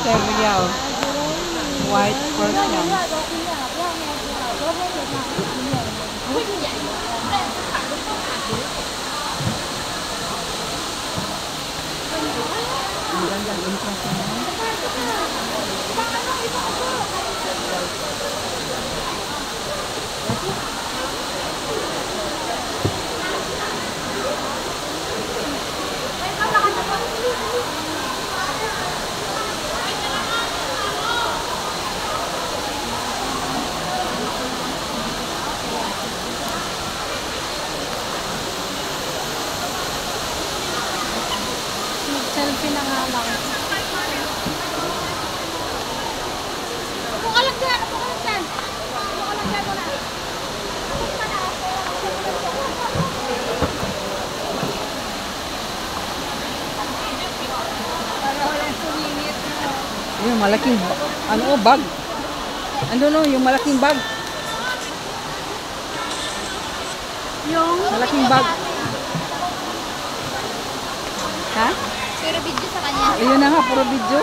Cereal. White Persian. Ang ganda ng entrance naman. Selfie na nga lang. Upo ka lang dyan! Upo ka lang dyan! Upo ka lang dyan muna. Para walang sumingit. Yung malaking, ano o, bag. Ano no, yung malaking bag. Yung Malaking bag. Ha? pero video sa kanya. Ayun na nga, puro video.